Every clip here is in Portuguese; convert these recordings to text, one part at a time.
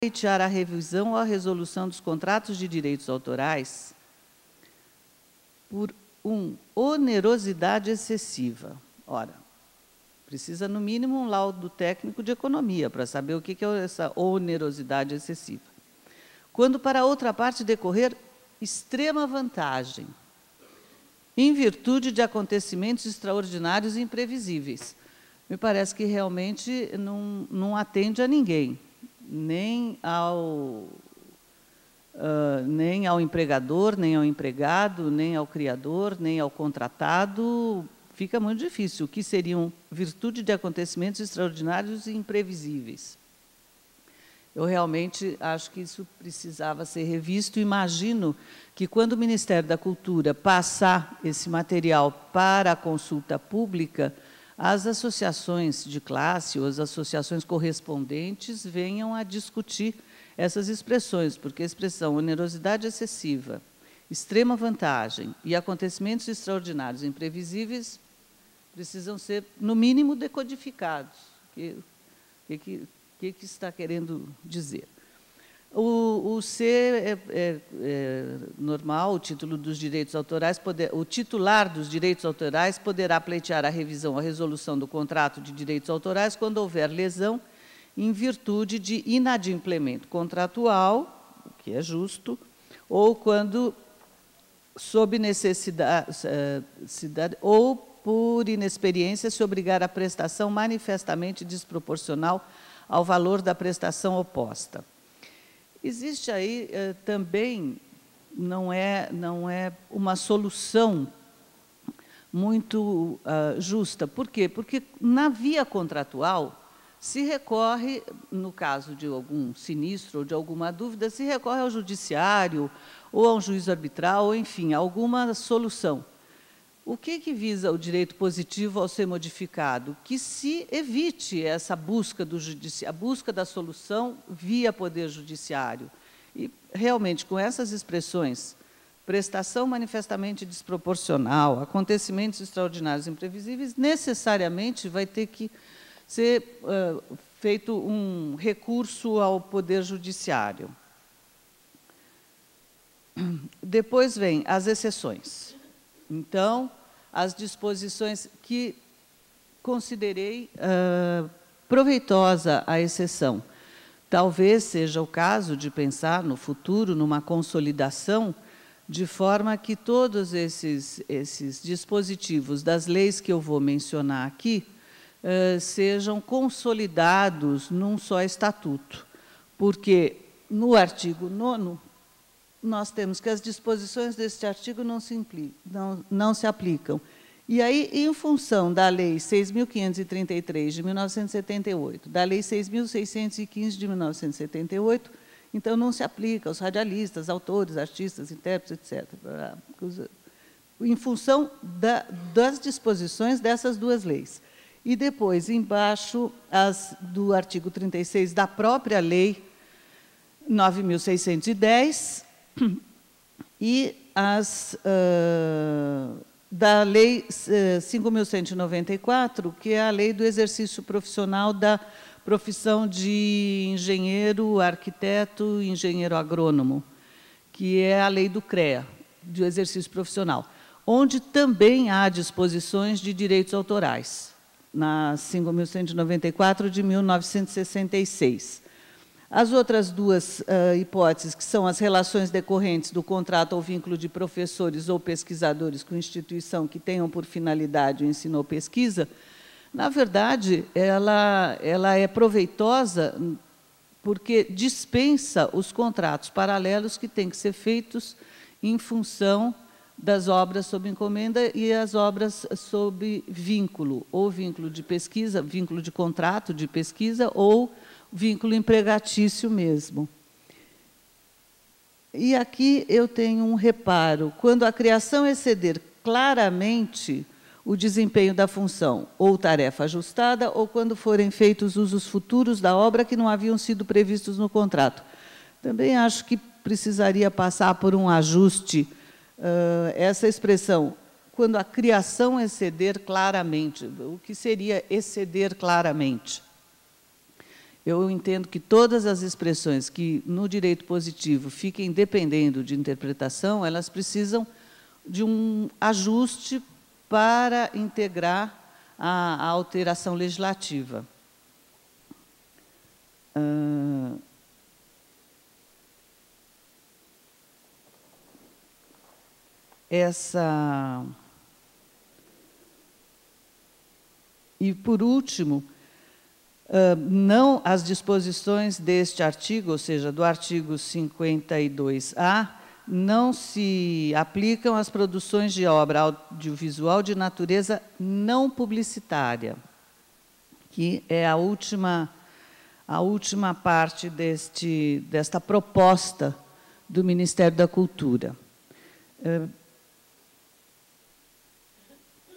pleitear a revisão ou a resolução dos contratos de direitos autorais por onerosidade excessiva. Ora, precisa, no mínimo, um laudo técnico de economia para saber o que é essa onerosidade excessiva. Quando, para a outra parte, decorrer extrema vantagem, em virtude de acontecimentos extraordinários e imprevisíveis. Me parece que realmente não atende a ninguém, nem ao empregador, nem ao empregado, nem ao criador, nem ao contratado. Fica muito difícil. O que seriam virtude de acontecimentos extraordinários e imprevisíveis? Eu realmente acho que isso precisava ser revisto. Imagino que, quando o Ministério da Cultura passar esse material para a consulta pública, as associações de classe ou as associações correspondentes venham a discutir essas expressões, porque a expressão onerosidade excessiva, extrema vantagem e acontecimentos extraordinários e imprevisíveis precisam ser, no mínimo, decodificados. O que está querendo dizer? O C é normal, o título dos direitos autorais, o titular dos direitos autorais poderá pleitear a revisão ou a resolução do contrato de direitos autorais quando houver lesão em virtude de inadimplemento contratual, o que é justo, ou quando, sob necessidade, ou por inexperiência, se obrigar à prestação manifestamente desproporcional ao valor da prestação oposta. Existe aí também, não é uma solução muito justa. Por quê? Porque, na via contratual, se recorre, no caso de algum sinistro ou de alguma dúvida, se recorre ao judiciário ou a um juízo arbitral, ou, enfim, a alguma solução. O que visa o direito positivo ao ser modificado? Que se evite essa busca a busca da solução via poder judiciário. E, realmente, com essas expressões, prestação manifestamente desproporcional, acontecimentos extraordinários e imprevisíveis, necessariamente vai ter que ser feito um recurso ao poder judiciário. Depois vem as exceções. Então, as disposições que considerei proveitosa a exceção. Talvez seja o caso de pensar no futuro numa consolidação, de forma que todos esses dispositivos das leis que eu vou mencionar aqui sejam consolidados num só estatuto. Porque, no artigo 9º, nós temos que as disposições deste artigo não se aplicam. E aí, em função da Lei 6.533, de 1978, da Lei 6.615, de 1978, então não se aplica aos radialistas, autores, artistas, intérpretes, etc. Em função das disposições dessas duas leis. E depois, embaixo, as do artigo 36 da própria Lei 9.610, e as da Lei 5.194, que é a Lei do Exercício Profissional da profissão de engenheiro, arquiteto e engenheiro agrônomo, que é a Lei do CREA, do Exercício Profissional, onde também há disposições de direitos autorais, na 5.194 de 1966. As outras duas hipóteses, que são as relações decorrentes do contrato ou vínculo de professores ou pesquisadores com instituição que tenham por finalidade o ensino ou pesquisa, na verdade, ela é proveitosa porque dispensa os contratos paralelos que têm que ser feitos em função das obras sob encomenda e as obras sob vínculo, ou vínculo de pesquisa, vínculo de contrato de pesquisa, ou vínculo empregatício mesmo. E aqui eu tenho um reparo. Quando a criação exceder claramente o desempenho da função ou tarefa ajustada, ou quando forem feitos usos futuros da obra que não haviam sido previstos no contrato. Também acho que precisaria passar por um ajuste, essa expressão, quando a criação exceder claramente. O que seria exceder claramente? eu entendo que todas as expressões que, no direito positivo, fiquem dependendo de interpretação, elas precisam de um ajuste para integrar a alteração legislativa. E, por último, não as disposições deste artigo, ou seja, do artigo 52A, não se aplicam às produções de obra audiovisual de natureza não publicitária, que é a última parte desta proposta do Ministério da Cultura.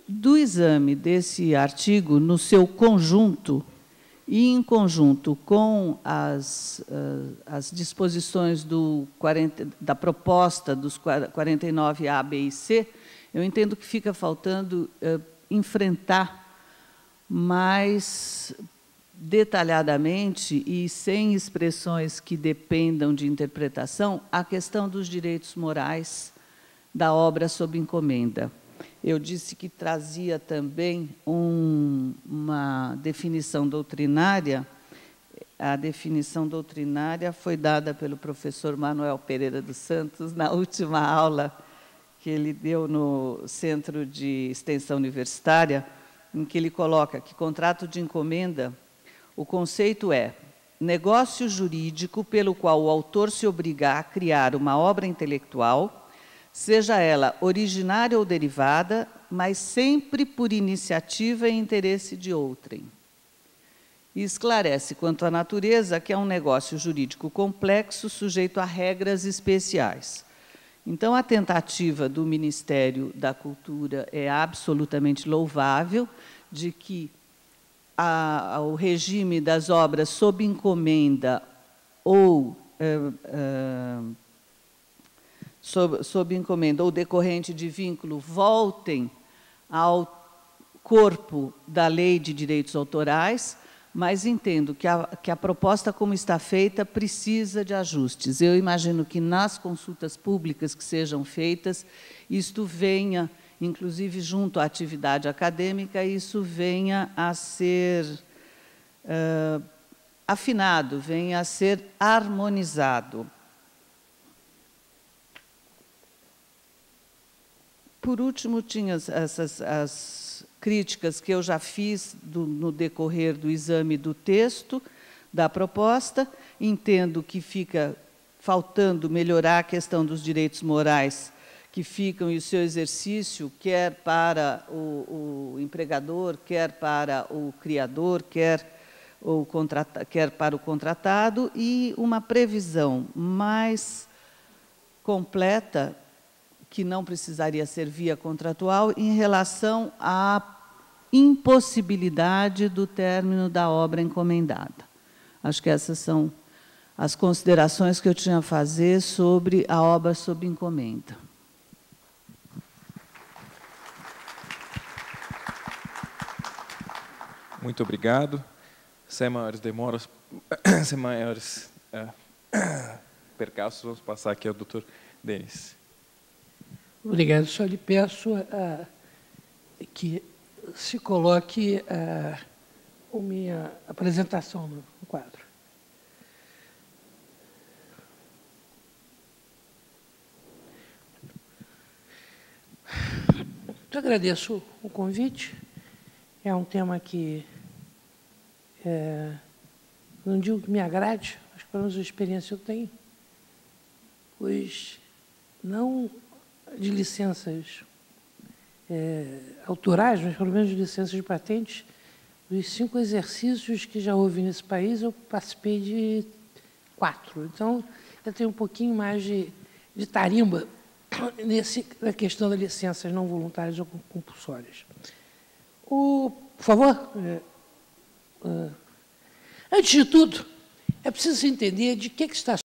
Do exame desse artigo, no seu conjunto, e em conjunto com as disposições da proposta dos 49A, B e C, eu entendo que fica faltando enfrentar mais detalhadamente e sem expressões que dependam de interpretação a questão dos direitos morais da obra sob encomenda. Eu disse que trazia também uma definição doutrinária. A definição doutrinária foi dada pelo professor Manuel Pereira dos Santos na última aula que ele deu no Centro de Extensão Universitária, em que ele coloca que contrato de encomenda, o conceito é negócio jurídico pelo qual o autor se obriga a criar uma obra intelectual, seja ela originária ou derivada, mas sempre por iniciativa e interesse de outrem. E esclarece quanto à natureza que é um negócio jurídico complexo, sujeito a regras especiais. Então, a tentativa do Ministério da Cultura é absolutamente louvável, de que o regime das obras sob encomenda ou sob encomenda ou decorrente de vínculo voltem ao corpo da Lei de Direitos Autorais, mas entendo que a proposta como está feita precisa de ajustes. Eu imagino que nas consultas públicas que sejam feitas, isto venha, inclusive junto à atividade acadêmica, isso venha a ser afinado, venha a ser harmonizado. Por último, tinha as críticas que eu já fiz no decorrer do exame do texto, da proposta. Entendo que fica faltando melhorar a questão dos direitos morais que ficam e o seu exercício, quer para o empregador, quer para o criador, quer para o contratado, e uma previsão mais completa, que não precisaria ser via contratual, em relação à impossibilidade do término da obra encomendada. Acho que essas são as considerações que eu tinha a fazer sobre a obra sob encomenda. Muito obrigado. Sem maiores demoras, sem maiores percalços, vamos passar aqui ao doutor Denis. Obrigado. Só lhe peço que se coloque a minha apresentação no quadro. Eu agradeço o convite. É um tema que, não digo que me agrade, mas pelo menos a experiência eu tenho, pois não de licenças autorais, mas pelo menos de licenças de patentes, dos 5 exercícios que já houve nesse país, eu participei de 4. Então, eu tenho um pouquinho mais de tarimba na questão das licenças não voluntárias ou compulsórias. Por favor, antes de tudo, é preciso entender de que está